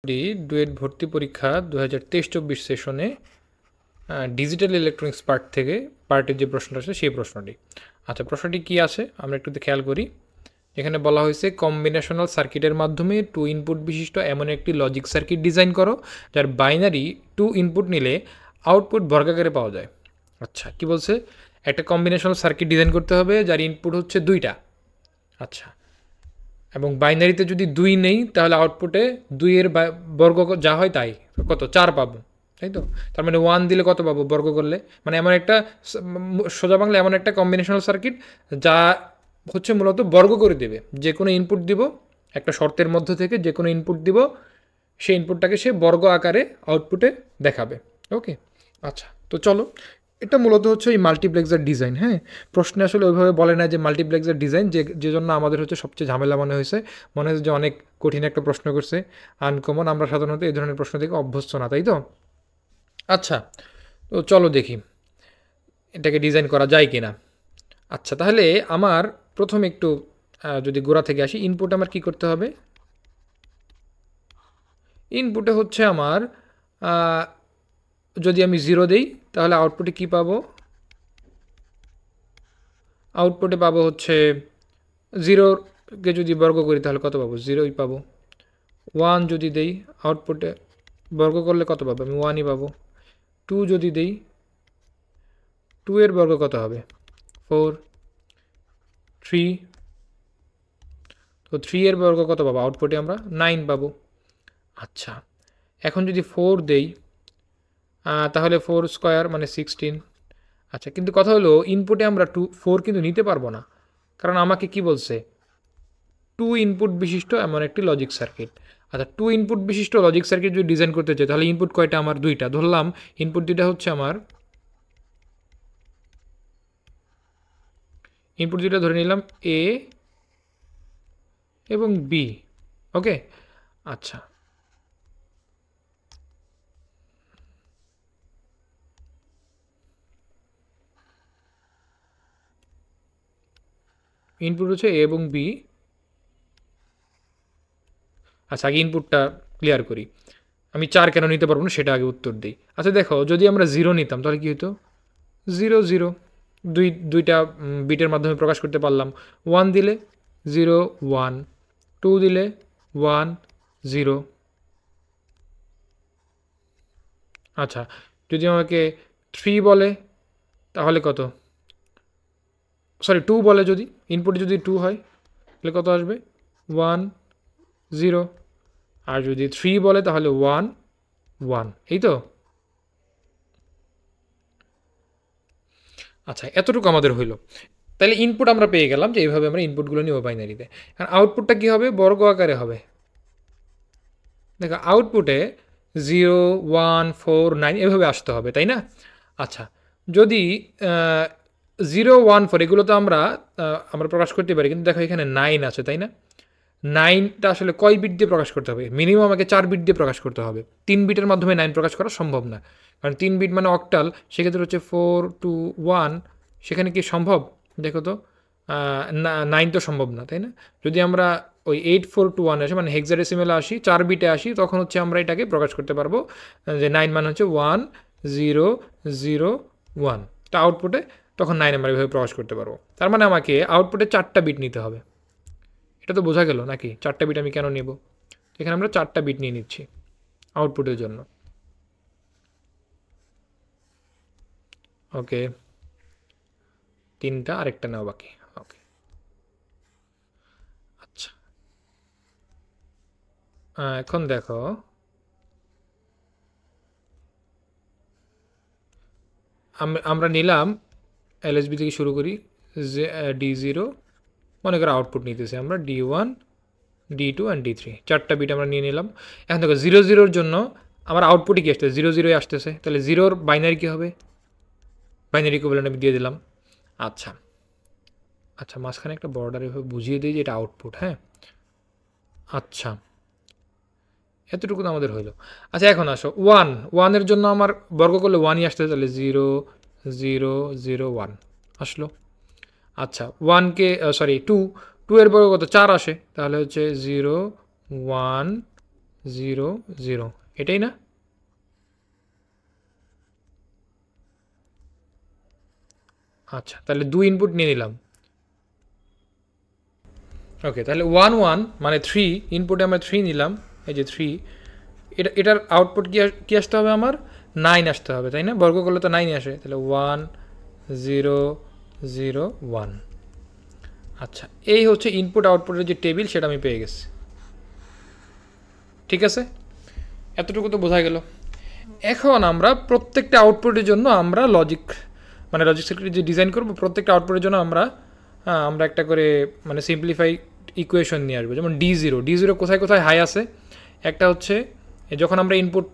আপনি ডুয়েট ভর্তি পরীক্ষা 2023-24 সেশনে ডিজিটাল ইলেকট্রনিক্স পার্ট থেকে পার্টের যে প্রশ্নটা আছে সেই প্রশ্নটি। আচ্ছা, প্রশ্নটি কি আছে আমরা একটু খেয়াল করি। এখানে বলা হয়েছে কম্বিনেশনাল সার্কিটের মাধ্যমে 2 ইনপুট বিশিষ্ট এমন একটি লজিক সার্কিট ডিজাইন করো যার বাইনারি 2 ইনপুট নিলে আউটপুট বর্গাকারে পাওয়া যায়। আচ্ছা, কি বলছে? একটা কম্বিনেশনাল সার্কিট ডিজাইন করতে হবে যার ইনপুট হচ্ছে 2টা। আচ্ছা, এবং বাইনারিতে যদি 2 নেই তাহলে আউটপুটে 2-এর বর্গ যা হয় তাই কত 4 পাবো, তাই তো? তার মানে 1 দিলে কত পাবো বর্গ করলে? মানে এমন একটা সোজা বাংলা এমন একটা কম্বিনেশনাল সার্কিট যা হচ্ছে মূলত বর্গ করে দেবে। যে কোনো ইনপুট দিব, একটা শর্তের মধ্য থেকে যে কোনো ইনপুট দিব, সেই ইনপুটটাকে সে বর্গ আকারে আউটপুটে দেখাবে। ওকে, আচ্ছা, তো চলো, এটা মূলত হচ্ছে এই মাল্টিপ্লেক্সার ডিজাইন। হ্যাঁ, প্রশ্নে আসলে ওইভাবে বলে না যে মাল্টিপ্লেক্সার ডিজাইন, যে জন্য আমাদের হচ্ছে সবচেয়ে ঝামেলা মনে হয়েছে যে অনেক কঠিন একটা প্রশ্ন করছে, আনকমন। আমরা সাধারণত এই ধরনের প্রশ্ন থেকে অভ্যস্ত না, তাই তো? আচ্ছা, তো চলো দেখি এটাকে ডিজাইন করা যায় কি না। আচ্ছা, তাহলে আমার প্রথমে একটু যদি গোড়া থেকে আসি, ইনপুট আমার কি করতে হবে? ইনপুটে হচ্ছে আমার যদি আমি 0 দেই তাহলে আউটপুটে কি পাবো? আউটপুটে পাবো হচ্ছে 0কে যদি বর্গ করি তাহলে কত পাবো? 0ই পাবো। 1 যদি দেই আউটপুটে বর্গ করলে কত পাবো? আমি 1ই পাবো। 2 যদি দেই, 2 এর বর্গ কত হবে? 4। 3, তো 3 এর বর্গ কত পাবো? আউটপুটে আমরা 9 পাবো। আচ্ছা, এখন যদি 4 দেই তাহলে 4 স্কোয়ার মানে 16। আচ্ছা, কিন্তু কথা হলো ইনপুটে আমরা 4 কিন্তু নিতে পারবো না, কারণ আমাকে কি বলছে? 2 ইনপুট বিশিষ্ট এমন একটি লজিক সার্কিট। আচ্ছা, 2 ইনপুট বিশিষ্ট লজিক সার্কিট যদি ডিজাইন করতে চাই তাহলে ইনপুট কয়টা? আমার 2টা। ধরলাম ইনপুট 2টা হচ্ছে আমার, ইনপুট 2টা ধরে নিলাম এ এবং বি। ওকে, আচ্ছা, ইনপুট হচ্ছে এ এবং বি। আচ্ছা, আগে ইনপুটটা ক্লিয়ার করি। আমি 4 কেন নিতে পারবো না সেটা আগে উত্তর দিই। আচ্ছা দেখো, যদি আমরা 0 নিতাম তাহলে কি হতো? 0 0, দুইটা বিটের মাধ্যমে প্রকাশ করতে পারলাম। 1 দিলে 0 1, 2 দিলে 1 0। আচ্ছা, যদি আমাকে 3 বলে তাহলে কত? সরি, 2 বলে, যদি ইনপুটে যদি 2 হয় তাহলে কত আসবে? 1 0। আর যদি 3 বলে তাহলে 1 1, এই তো? আচ্ছা, এতটুকু আমাদের হইলো। তাহলে ইনপুট আমরা পেয়ে গেলাম যে এইভাবে আমরা ইনপুটগুলো নিব বাইনারিতে। আর আউটপুটটা কী হবে? বর্গ আকারে হবে। দেখো, আউটপুটে 0 1 4 9 এভাবে আসতে হবে, তাই না? আচ্ছা, যদি 0 1 4 এগুলো তো আমরা প্রকাশ করতে পারি, কিন্তু দেখো এখানে 9 আছে, তাই না? 9টা আসলে কয় বিট দিয়ে প্রকাশ করতে হবে? মিনিমাম আমাকে 4 বিট দিয়ে প্রকাশ করতে হবে। 3 বিটের মাধ্যমে 9 প্রকাশ করা সম্ভব না, কারণ 3 বিট মানে অক্টাল। সেক্ষেত্রে হচ্ছে 4 2 1, সেখানে কি সম্ভব? দেখো তো, 9 তো সম্ভব না, তাই না? যদি আমরা ওই 8 4 2 1 আসে মানে হেক্সাডেসিমেলে আসি, 4 বিটে আসি, তখন হচ্ছে আমরা এটাকে প্রকাশ করতে পারবো যে 9 মানে হচ্ছে 1 0 0 1। তো আউটপুটে তখন 9 আমরা এভাবে প্রকাশ করতে পারবো। তার মানে আমাকে আউটপুটে 4টা বিট নিতে হবে। এটা তো বোঝা গেল নাকি? 4টা বিট আমি কেন নেব? এখানে আমরা 4টা বিট নিয়ে নিচ্ছি আউটপুটের জন্য। ওকে, 3টা, আরেকটা নেওয়া বাকি। ওকে, আচ্ছা, এখন দেখো, আমরা নিলাম এলএসবি থেকে শুরু করি, যে D0, মনে করো আউটপুট নিতেছি আমরা D1 D2 অ্যান্ড D3, 4টা বিট আমরা নিয়ে নিলাম। এখন দেখো 0 0-র জন্য আমার আউটপুটে কী আসতেছে? 0 0-ই আসতেছে। তাহলে 0-র বাইনারি কী হবে? বাইনারি ইকুইভ্যালেন্ট আমি দিয়ে দিলাম। আচ্ছা আচ্ছা, মাঝখানে একটা বর্ডার এভাবে বুঝিয়ে দিই যে এটা আউটপুট। হ্যাঁ, আচ্ছা, এতটুকু তো আমাদের হইলো। আচ্ছা, এখন আসো 1 এর জন্য আমার বর্গ করলে 1ই আসতেছে, তাহলে 0 0 0 1 আসলো। আচ্ছা, 2 এর বর্গ কত? 4 আসে, তাহলে হচ্ছে 0 1 0 0 এটাই না? আচ্ছা, তাহলে 2 ইনপুট নিয়ে নিলাম। ওকে, তাহলে 1 1 মানে 3 ইনপুটে আমরা 3 নিলাম, এই যে 3। এটার আউটপুট কি আসতে হবে আমার? 9 আসতে হবে, তাই না? বর্গ করলে তো 9 আসে, তাহলে 1 0 0 1। আচ্ছা, এই হচ্ছে ইনপুট আউটপুটের যে টেবিল, সেটা আমি পেয়ে গেছি। ঠিক আছে, এতটুকু তো বোঝা গেল। এখন আমরা প্রত্যেকটা আউটপুটের জন্য আমরা লজিক সার্কিট যে ডিজাইন করব, প্রত্যেকটা আউটপুটের জন্য আমরা একটা করে সিম্পলিফাই ইকুয়েশন নিয়ে আসবো। যেমন ডি জিরো কোথায় কোথায় হাই আছে? একটা হচ্ছে যখন আমরা ইনপুট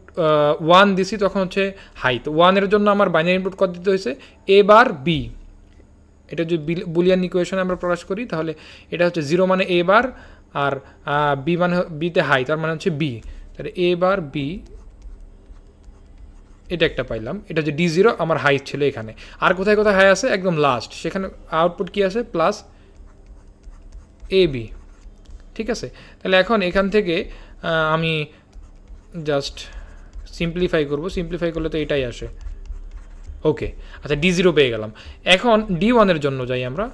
1 দিছি তখন হচ্ছে হাই, তো 1-এর জন্য আমার বাইনারি ইনপুট কত দিতে হয়েছে? এ বার বি। এটা যদি বুলিয়ান ইকুয়েশনে আমরা প্রকাশ করি, তাহলে এটা হচ্ছে 0 মানে এ বার, আর বি মানে বিতে হাই, তার মানে হচ্ছে বি। তাহলে এ বার বি, এটা একটা পাইলাম। এটা যে ডি0 আমার হাই ছিল এখানে। আর কোথায় কোথায় হাই আছে? একদম লাস্ট, সেখানে আউটপুট কি আছে? Plus A B. ঠিক আছে, তাহলে এখন এখান থেকে আমি জাস্ট সিম্পলিফাই করব। সিম্পলিফাই করলে তো এটাই আসে। ওকে, আচ্ছা, ডি0 পেয়ে গেলাম। এখন ডি1-এর জন্য যাই আমরা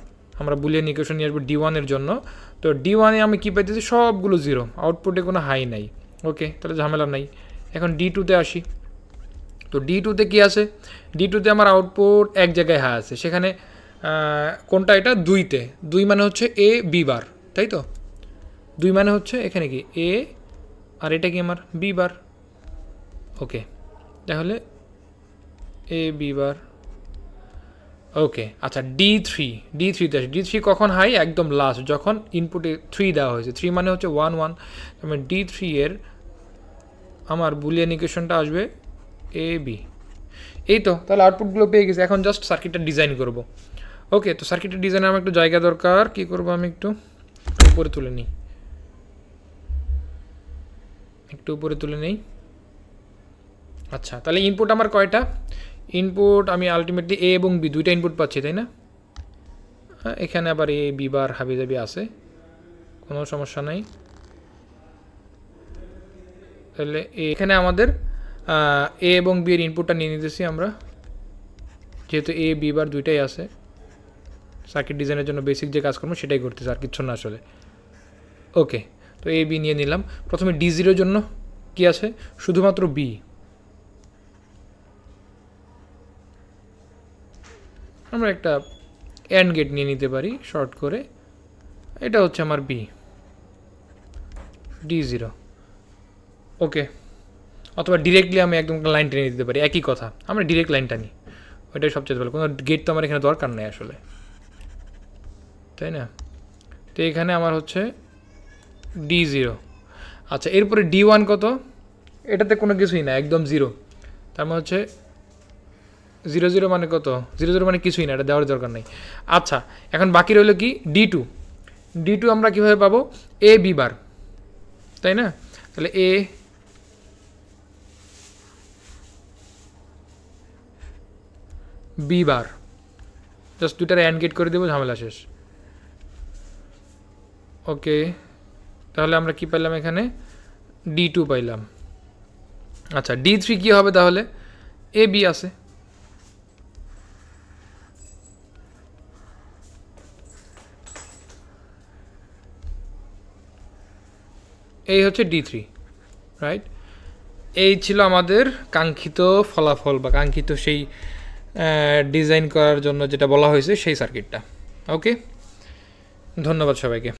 বুলিয়ান ইকুয়েশন নিয়ে আসবো ডি1-এর জন্য। তো ডি1-এ আমি কী পাইতেছি? সবগুলো 0, আউটপুটে কোনো হাই নাই। ওকে, তাহলে ঝামেলা নাই। এখন ডি2-তে আসি। তো ডি2-তে কী আছে? ডি2-তে আমার আউটপুট এক জায়গায় হাই আছে, সেখানে কোনটা? এটা 2-তে। 2 মানে হচ্ছে এ বি বার, তাই তো? 2 মানে হচ্ছে এখানে কি এ, আর এটা কি আমার বি বার। ওকে, তাহলে এ বি বার। ওকে, আচ্ছা, ডি3তে আসে। ডি3 কখন হাই? একদম লাস্ট, যখন ইনপুটে 3 দেওয়া হয়েছে। 3 মানে হচ্ছে 1 1। মানে ডি3-এর আমার বুলিয়ান ইকুয়েশনটা আসবে এ বি। এই তো, তাহলে আউটপুটগুলো পেয়ে গেছি। এখন জাস্ট সার্কিটটা ডিজাইন করব। ওকে, তো সার্কিটের ডিজাইনে আমার একটু জায়গা দরকার। কি করব? আমি একটু উপরে তুলে নিই, আচ্ছা, তাহলে ইনপুট আমার কয়টা? ইনপুট আমি আলটিমেটলি এ এবং বি দুইটা ইনপুট পাচ্ছি, তাই না? এখানে আবার এ বি বার হাবিজাবি আছে, কোনো সমস্যা নাই। তাহলে এখানে আমাদের এ এবং বি এর ইনপুটটা নিয়ে নিতেছি আমরা, যেহেতু এ বি বার দুইটাই আছে। সার্কিট ডিজাইনের জন্য বেসিক যে কাজ করবো সেটাই করতেছে, আর কিচ্ছু না আসলে। ওকে, তো এ বি নিয়ে নিলাম। প্রথমে ডি0-এর জন্য কি আছে? শুধুমাত্র বি। আমরা একটা অ্যান্ড গেট নিয়ে নিতে পারি শর্ট করে। এটা হচ্ছে আমার বি, ডি0। ওকে, অথবা ডিরেক্টলি আমি একদম লাইন টেনে দিতে পারি, একই কথা। আমরা ডিরেক্ট লাইনটা নিই, ওইটাই সবচেয়ে ভালো। কোনো গেট তো আমার এখানে দরকার নেই আসলে, তাই না? তো এখানে আমার হচ্ছে ডি0। আচ্ছা, এরপরে ডি1 কত? এটাতে কোনো কিছুই না, একদম 0। তার মানে হচ্ছে 0 0 মানে কত? 0 0 মানে কিছুই না, এটা দেওয়ার দরকার নেই। আচ্ছা, এখন বাকি রইল কি? ডি2 আমরা কীভাবে পাবো? এ বি বার, তাই না? তাহলে এ বি বার, জাস্ট দুইটার অ্যান্ড গেট করে দেবো, ঝামেলা শেষ। ওকে, তাহলে আমরা কি পাইলাম? এখানে ডি2 পাইলাম। আচ্ছা, ডি3 কী হবে তাহলে? এ বি আছে, এই হচ্ছে ডি3, রাইট? এই ছিল আমাদের কাঙ্ক্ষিত ফলাফল, বা কাঙ্ক্ষিত সেই ডিজাইন করার জন্য যেটা বলা হয়েছে সেই সার্কিটটা। ওকে, ধন্যবাদ সবাইকে।